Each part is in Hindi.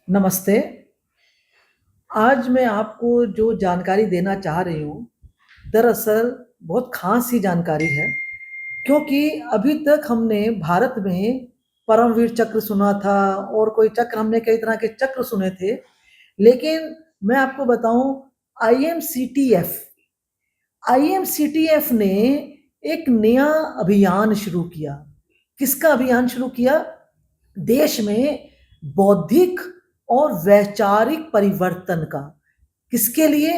नमस्ते। आज मैं आपको जो जानकारी देना चाह रही हूँ, दरअसल बहुत ख़ास सी जानकारी है, क्योंकि अभी तक हमने भारत में परमवीर चक्र सुना था और कोई चक्र हमने कई तरह के चक्र सुने थे। लेकिन मैं आपको बताऊँ आईएमसीटीएफ आईएमसीटीएफ ने एक नया अभियान शुरू किया। किसका अभियान शुरू किया? देश में बौद्धिक और वैचारिक परिवर्तन का। किसके लिए?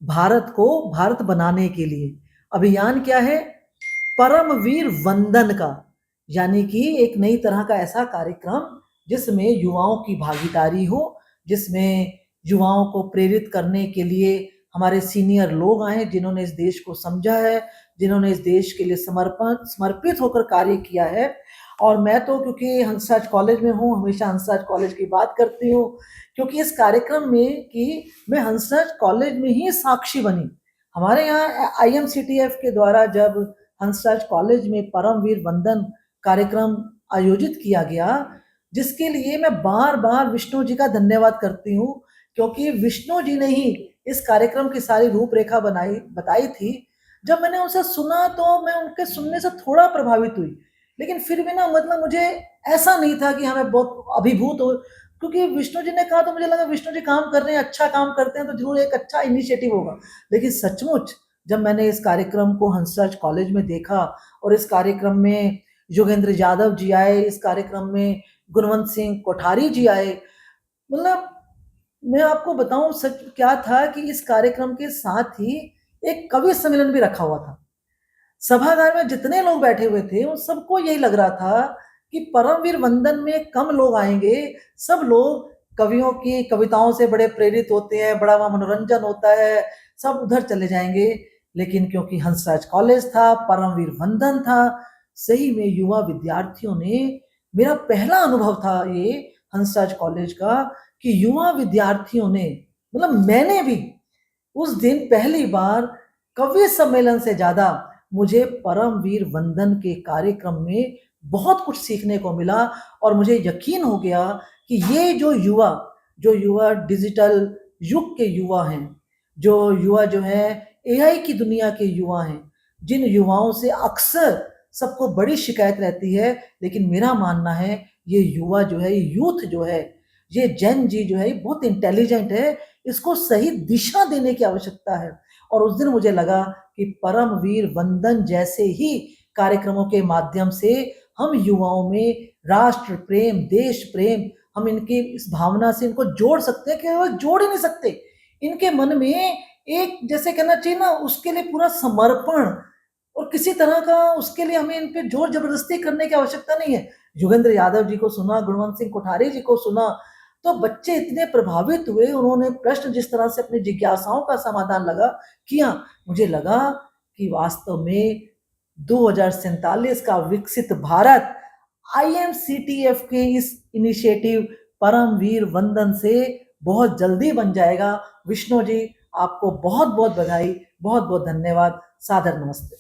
भारत को भारत बनाने के लिए। अभियान क्या है? परमवीर वंदन का। यानी कि एक नई तरह का ऐसा कार्यक्रम जिसमें युवाओं की भागीदारी हो, जिसमें युवाओं को प्रेरित करने के लिए हमारे सीनियर लोग आए जिन्होंने इस देश को समझा है, जिन्होंने इस देश के लिए समर्पित होकर कार्य किया है। और मैं तो क्योंकि हंसराज कॉलेज में हूँ, हमेशा हंसराज कॉलेज की बात करती हूँ, क्योंकि इस कार्यक्रम में कि मैं हंसराज कॉलेज में ही साक्षी बनी। हमारे यहाँ आईएमसीटीएफ के द्वारा जब हंसराज कॉलेज में परमवीर वंदन कार्यक्रम आयोजित किया गया, जिसके लिए मैं बार-बार विष्णु जी का धन्यवाद करती हूँ, क्योंकि विष्णु जी ने ही इस कार्यक्रम की सारी रूपरेखा बताई थी। जब मैंने उसे सुना तो मैं उनके सुनने से थोड़ा प्रभावित हुई, लेकिन फिर भी ना मतलब मुझे ऐसा नहीं था कि हमें बहुत अभिभूत हो, क्योंकि विष्णु जी ने कहा तो मुझे लगा विष्णु जी काम कर रहे हैं, अच्छा काम करते हैं तो ज़रूर एक अच्छा इनिशिएटिव होगा। लेकिन सचमुच जब मैंने इस कार्यक्रम को हंसराज कॉलेज में देखा और इस कार्यक्रम में योगेंद्र यादव जी आए, इस कार्यक्रम में गुणवंत सिंह कोठारी जी आए, मतलब मैं आपको बताऊं सच क्या था कि इस कार्यक्रम के साथ ही एक कवि सम्मेलन भी रखा हुआ था। सभागार में जितने लोग बैठे हुए थे उन सबको यही लग रहा था कि परमवीर वंदन में कम लोग आएंगे, सब लोग कवियों की कविताओं से बड़े प्रेरित होते हैं, बड़ा वहां मनोरंजन होता है, सब उधर चले जाएंगे। लेकिन क्योंकि हंसराज कॉलेज था, परमवीर वंदन था, सही में युवा विद्यार्थियों ने, मेरा पहला अनुभव था ये हंसराज कॉलेज का कि युवा विद्यार्थियों ने, मतलब मैंने भी उस दिन पहली बार कवि सम्मेलन से ज्यादा मुझे परमवीर वंदन के कार्यक्रम में बहुत कुछ सीखने को मिला। और मुझे यकीन हो गया कि ये जो युवा डिजिटल युग के युवा हैं, जो युवा जो है एआई की दुनिया के युवा हैं, जिन युवाओं से अक्सर सबको बड़ी शिकायत रहती है, लेकिन मेरा मानना है ये युवा जो है, ये यूथ जो है, ये जेन जी जो है, ये बहुत इंटेलिजेंट है, इसको सही दिशा देने की आवश्यकता है। और उस दिन मुझे लगा कि परमवीर वंदन जैसे ही कार्यक्रमों के माध्यम से हम युवाओं में राष्ट्र प्रेम, देश प्रेम, हम इनकी इस भावना से इनको जोड़ सकते हैं, केवल जोड़ ही नहीं सकते, इनके मन में एक जैसे कहना चाहिए ना, उसके लिए पूरा समर्पण, और किसी तरह का उसके लिए हमें इन पे जोर जबरदस्ती करने की आवश्यकता नहीं है। योगेंद्र यादव जी को सुना, गुणवंत सिंह कोठारी जी को सुना, तो बच्चे इतने प्रभावित हुए, उन्होंने प्रश्न जिस तरह से अपनी जिज्ञासाओं का समाधान किया, मुझे लगा कि वास्तव में 2047 का विकसित भारत आईएमसीटीएफ के इस इनिशिएटिव परमवीर वंदन से बहुत जल्दी बन जाएगा। विष्णु जी, आपको बहुत बहुत बधाई, बहुत बहुत धन्यवाद, सादर नमस्ते।